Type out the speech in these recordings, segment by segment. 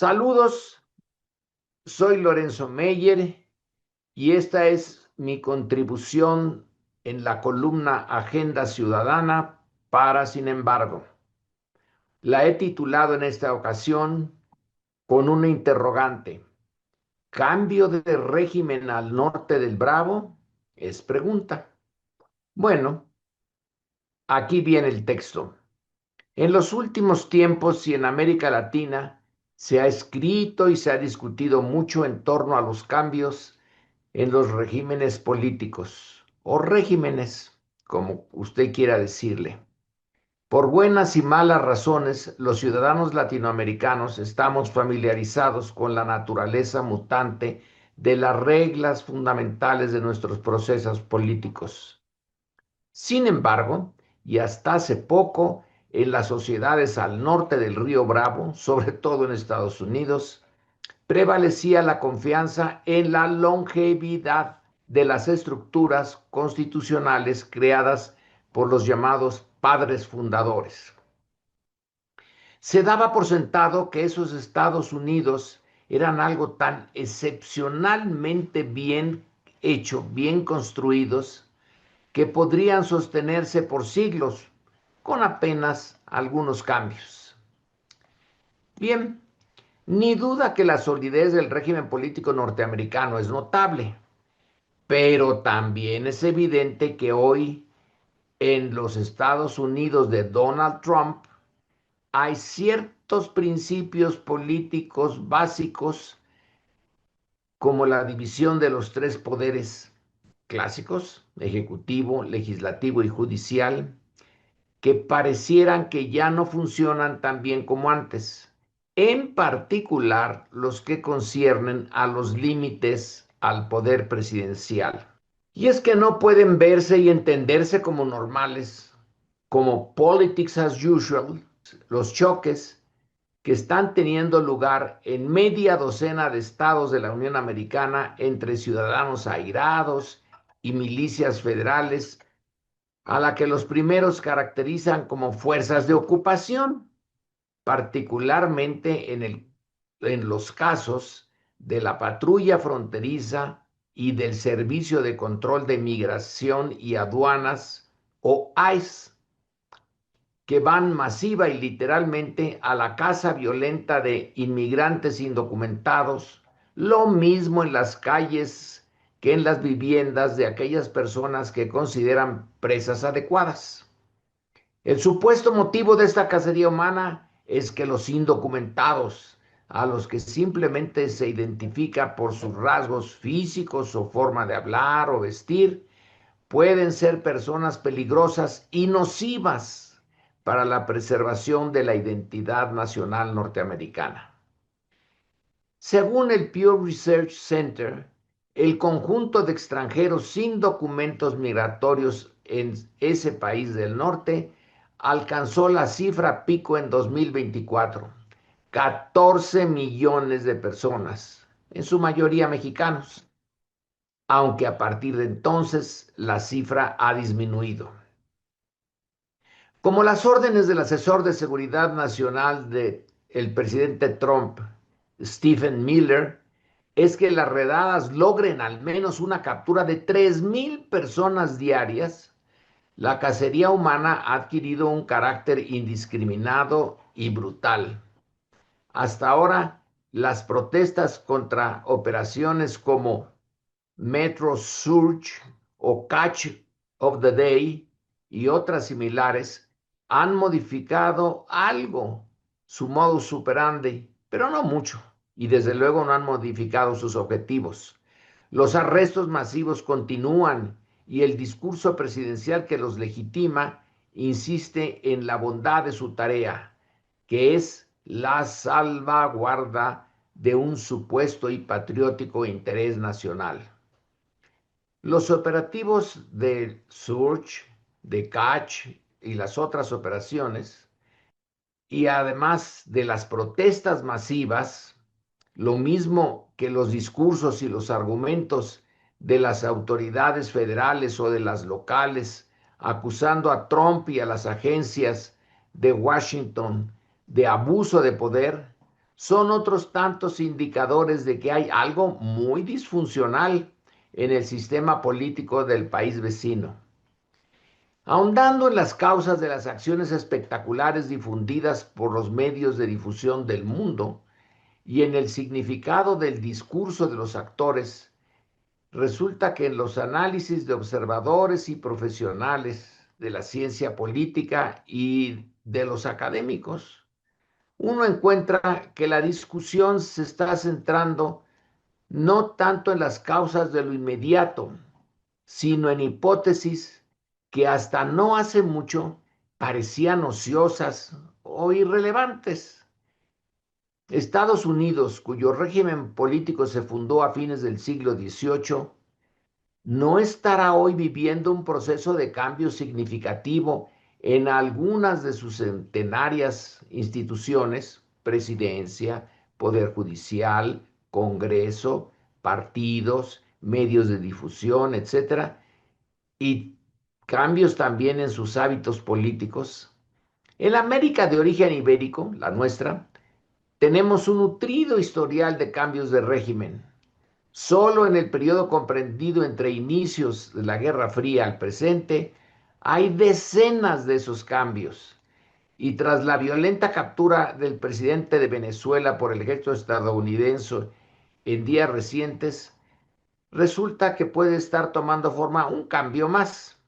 Saludos, soy Lorenzo Meyer y esta es mi contribución en la columna Agenda Ciudadana para, sin embargo. La he titulado en esta ocasión con una interrogante. ¿Cambio de régimen al norte del Bravo? Es pregunta. Bueno, aquí viene el texto. En los últimos tiempos y en América Latina se ha escrito y se ha discutido mucho en torno a los cambios en los regímenes políticos o regímenes, como usted quiera decirle. Por buenas y malas razones, los ciudadanos latinoamericanos estamos familiarizados con la naturaleza mutante de las reglas fundamentales de nuestros procesos políticos. Sin embargo, y hasta hace poco, en las sociedades al norte del río Bravo, sobre todo en Estados Unidos, prevalecía la confianza en la longevidad de las estructuras constitucionales creadas por los llamados padres fundadores. Se daba por sentado que esos Estados Unidos eran algo tan excepcionalmente bien hecho, bien construidos, que podrían sostenerse por siglos con apenas algunos cambios. Bien, ni duda que la solidez del régimen político norteamericano es notable, pero también es evidente que hoy en los Estados Unidos de Donald Trump hay ciertos principios políticos básicos como la división de los tres poderes clásicos, ejecutivo, legislativo y judicial, que parecieran que ya no funcionan tan bien como antes, en particular los que conciernen a los límites al poder presidencial. Y es que no pueden verse y entenderse como normales, como politics as usual, los choques que están teniendo lugar en media docena de estados de la Unión Americana entre ciudadanos airados y milicias federales a la que los primeros caracterizan como fuerzas de ocupación, particularmente en los casos de la patrulla fronteriza y del Servicio de Control de Migración y Aduanas, o ICE, que van masiva y literalmente a la caza violenta de inmigrantes indocumentados, lo mismo en las calles que en las viviendas de aquellas personas que consideran presas adecuadas. El supuesto motivo de esta cacería humana es que los indocumentados, a los que simplemente se identifica por sus rasgos físicos o forma de hablar o vestir, pueden ser personas peligrosas y nocivas para la preservación de la identidad nacional norteamericana. Según el Pew Research Center, el conjunto de extranjeros sin documentos migratorios en ese país del norte alcanzó la cifra pico en 2024, 14 millones de personas, en su mayoría mexicanos, aunque a partir de entonces la cifra ha disminuido. Como las órdenes del asesor de seguridad nacional del presidente Trump, Stephen Miller, es que las redadas logren al menos una captura de 3,000 personas diarias, la cacería humana ha adquirido un carácter indiscriminado y brutal. Hasta ahora, las protestas contra operaciones como Metro Surge o Catch of the Day y otras similares han modificado algo su modus operandi, pero no mucho, y desde luego no han modificado sus objetivos. Los arrestos masivos continúan y el discurso presidencial que los legitima insiste en la bondad de su tarea, que es la salvaguarda de un supuesto y patriótico interés nacional. Los operativos de Surge, de Catch y las otras operaciones, y además de las protestas masivas, lo mismo que los discursos y los argumentos de las autoridades federales o de las locales, acusando a Trump y a las agencias de Washington de abuso de poder, son otros tantos indicadores de que hay algo muy disfuncional en el sistema político del país vecino. Ahondando en las causas de las acciones espectaculares difundidas por los medios de difusión del mundo y en el significado del discurso de los actores, resulta que en los análisis de observadores y profesionales de la ciencia política y de los académicos, uno encuentra que la discusión se está centrando no tanto en las causas de lo inmediato, sino en hipótesis que hasta no hace mucho parecían ociosas o irrelevantes. Estados Unidos, cuyo régimen político se fundó a fines del siglo XVIII, no estará hoy viviendo un proceso de cambio significativo en algunas de sus centenarias instituciones, presidencia, poder judicial, Congreso, partidos, medios de difusión, etcétera, y cambios también en sus hábitos políticos. En la América de origen ibérico, la nuestra, tenemos un nutrido historial de cambios de régimen. Solo en el periodo comprendido entre inicios de la Guerra Fría al presente, hay decenas de esos cambios. Y tras la violenta captura del presidente de Venezuela por el ejército estadounidense en días recientes, resulta que puede estar tomando forma un cambio más.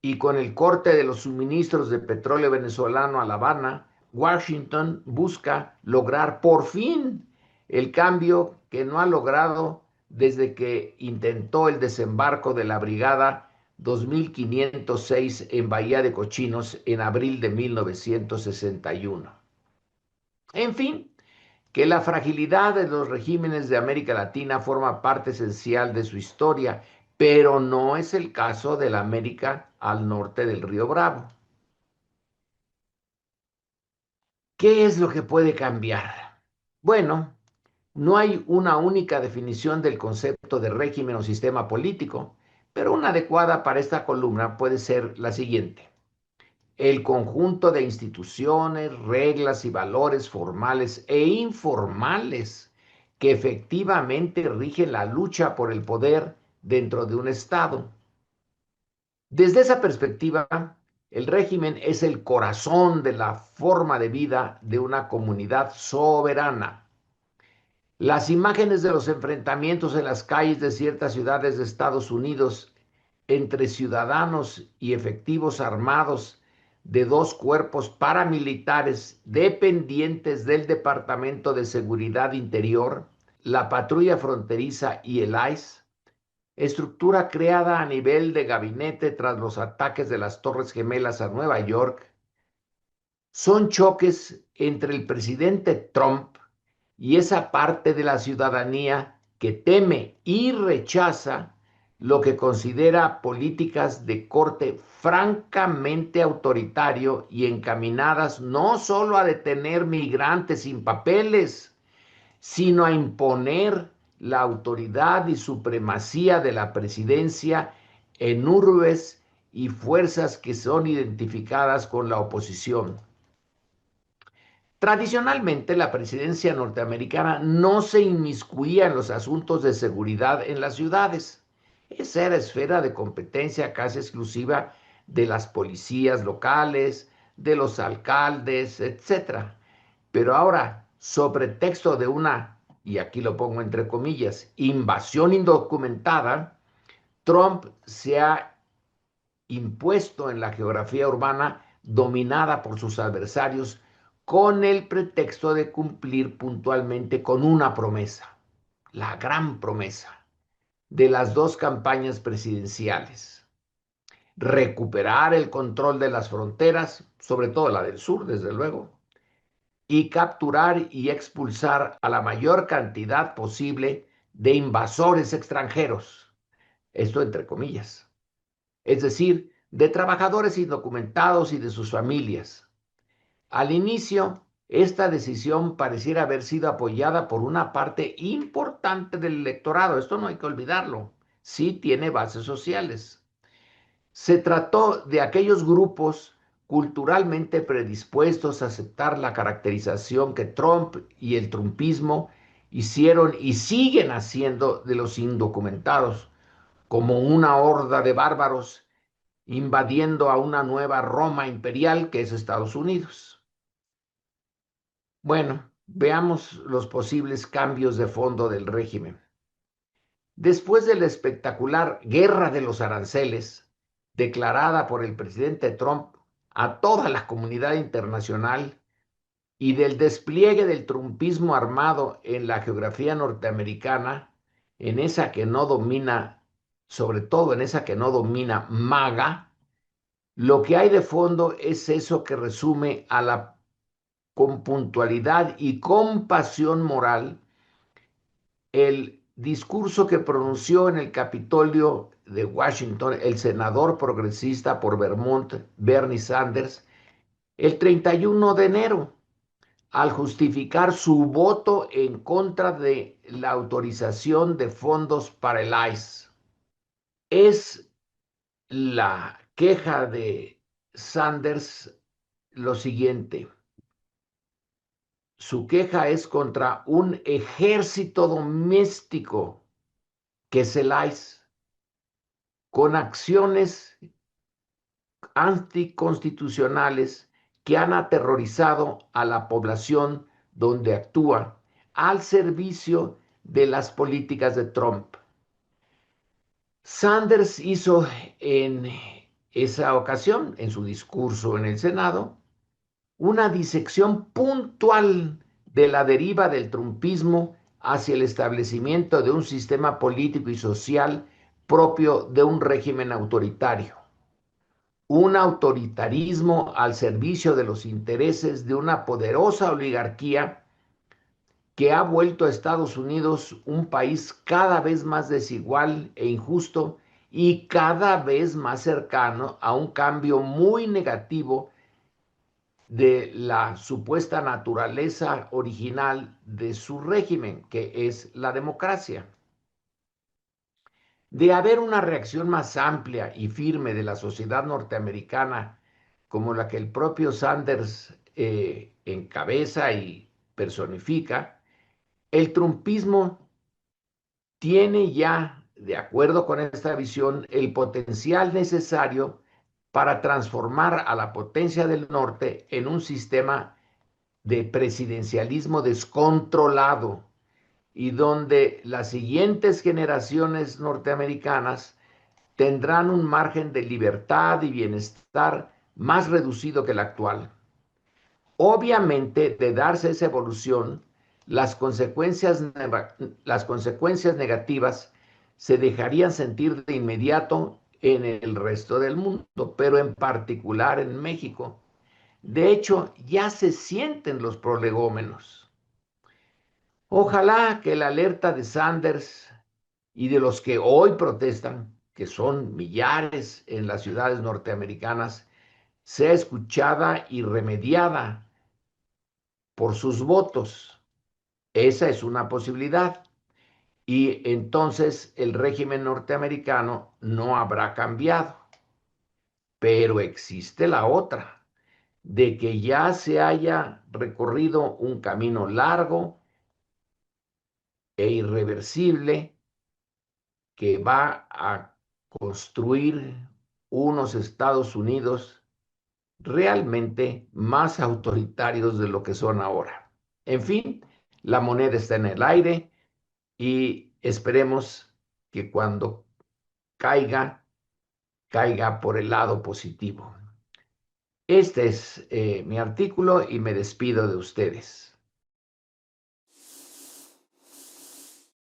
Y con el corte de los suministros de petróleo venezolano a La Habana, Washington busca lograr por fin el cambio que no ha logrado desde que intentó el desembarco de la Brigada 2506 en Bahía de Cochinos en abril de 1961. En fin, que la fragilidad de los regímenes de América Latina forma parte esencial de su historia, pero no es el caso de la América al norte del Río Bravo. ¿Qué es lo que puede cambiar? Bueno, no hay una única definición del concepto de régimen o sistema político, pero una adecuada para esta columna puede ser la siguiente: el conjunto de instituciones, reglas y valores formales e informales que efectivamente rigen la lucha por el poder dentro de un Estado. Desde esa perspectiva, el régimen es el corazón de la forma de vida de una comunidad soberana. Las imágenes de los enfrentamientos en las calles de ciertas ciudades de Estados Unidos entre ciudadanos y efectivos armados de dos cuerpos paramilitares dependientes del Departamento de Seguridad Interior, la Patrulla Fronteriza y el ICE, estructura creada a nivel de gabinete tras los ataques de las Torres Gemelas a Nueva York, son choques entre el presidente Trump y esa parte de la ciudadanía que teme y rechaza lo que considera políticas de corte francamente autoritario y encaminadas no solo a detener migrantes sin papeles, sino a imponer la autoridad y supremacía de la presidencia en urbes y fuerzas que son identificadas con la oposición. Tradicionalmente, la presidencia norteamericana no se inmiscuía en los asuntos de seguridad en las ciudades. Esa era esfera de competencia casi exclusiva de las policías locales, de los alcaldes, etcétera. Pero ahora, sobre texto de una, y aquí lo pongo entre comillas, invasión indocumentada, Trump se ha impuesto en la geografía urbana dominada por sus adversarios con el pretexto de cumplir puntualmente con una promesa, la gran promesa de las dos campañas presidenciales: recuperar el control de las fronteras, sobre todo la del sur, desde luego, y capturar y expulsar a la mayor cantidad posible de invasores extranjeros, esto entre comillas, es decir, de trabajadores indocumentados y de sus familias. Al inicio, esta decisión pareciera haber sido apoyada por una parte importante del electorado. Esto no hay que olvidarlo. Sí tiene bases sociales. Se trató de aquellos grupos culturalmente predispuestos a aceptar la caracterización que Trump y el trumpismo hicieron y siguen haciendo de los indocumentados como una horda de bárbaros invadiendo a una nueva Roma imperial que es Estados Unidos. Bueno, veamos los posibles cambios de fondo del régimen. Después de la espectacular guerra de los aranceles, declarada por el presidente Trump a toda la comunidad internacional, y del despliegue del trumpismo armado en la geografía norteamericana, en esa que no domina, sobre todo en esa que no domina MAGA, lo que hay de fondo es eso que resume a la con puntualidad y compasión moral el discurso que pronunció en el Capitolio de Washington el senador progresista por Vermont, Bernie Sanders, el 31 de enero, al justificar su voto en contra de la autorización de fondos para el ICE. Es la queja de Sanders lo siguiente. Su queja es contra un ejército doméstico que es el ICE, con acciones anticonstitucionales que han aterrorizado a la población donde actúa al servicio de las políticas de Trump. Sanders hizo en esa ocasión, en su discurso en el Senado, una disección puntual de la deriva del trumpismo hacia el establecimiento de un sistema político y social propio de un régimen autoritario. Un autoritarismo al servicio de los intereses de una poderosa oligarquía que ha vuelto a Estados Unidos un país cada vez más desigual e injusto y cada vez más cercano a un cambio muy negativo de la supuesta naturaleza original de su régimen, que es la democracia. De haber una reacción más amplia y firme de la sociedad norteamericana, como la que el propio Sanders encabeza y personifica, el trumpismo tiene ya, de acuerdo con esta visión, el potencial necesario para transformar a la potencia del norte en un sistema de presidencialismo descontrolado y donde las siguientes generaciones norteamericanas tendrán un margen de libertad y bienestar más reducido que el actual. Obviamente, de darse esa evolución, las consecuencias negativas se dejarían sentir de inmediato en el resto del mundo, pero en particular en México. De hecho, ya se sienten los prolegómenos. Ojalá que la alerta de Sanders y de los que hoy protestan, que son millares en las ciudades norteamericanas, sea escuchada y remediada por sus votos. Esa es una posibilidad. Y entonces el régimen norteamericano no habrá cambiado. Pero existe la otra, de que ya se haya recorrido un camino largo e irreversible que va a construir unos Estados Unidos realmente más autoritarios de lo que son ahora. En fin, la moneda está en el aire y esperemos que cuando caiga, caiga por el lado positivo. Este es mi artículo y me despido de ustedes.